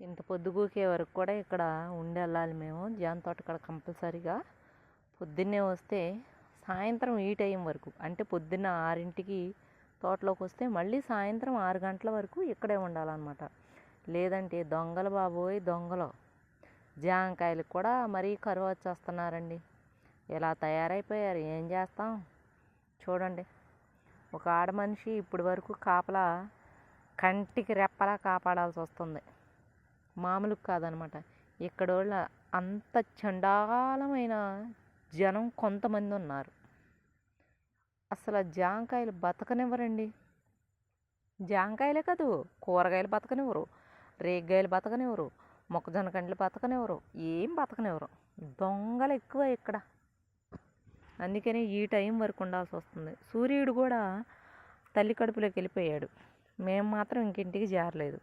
ఇంత పొద్దుగూకే వరకు కూడా ఇక్కడ ఉండి వెళ్ళాలి మేము జామ తోట కాడ కంపల్సరీగా. పొద్దున్నే వస్తే సాయంత్రం ఈ టైం వరకు, అంటే పొద్దున్న 6ంటికి తోటలోకి వస్తే మళ్ళీ సాయంత్రం 6 గంటల వరకు ఇక్కడే ఉండాలన్నమాట. లేదంటే దొంగలు బాబోయ్ దొంగలు, జామకాయలకు కూడా మరీ కరువు వచ్చేస్తున్నారండి. ఇలా తయారైపోయారు, ఏం చేస్తాం చూడండి. ఒక ఆడ మనిషి ఇప్పటి వరకు కాపలా కంటికి రెప్పలా కాపాడాల్సి వస్తుంది, మామూలు కాదనమాట. ఇక్కడోళ్ళ అంత చండాలమైన జనం కొంతమంది ఉన్నారు. అసలు జామకాయలు బతకనివ్వరండి. జామకాయలే కాదు, కూరగాయలు బతకనివ్వరు, రేగ్గాయలు బతకనివ్వరు, మొక్కజొన్న కండ్లు బతకనివ్వరు, ఏం బతకనివ్వరు. దొంగలు ఎక్కువ ఇక్కడ. అందుకని ఈ టైం వరకు ఉండాల్సి వస్తుంది. సూర్యుడు కూడా తల్లి కడుపులోకి వెళ్ళిపోయాడు, మేము మాత్రం ఇంకింటికి చేరలేదు.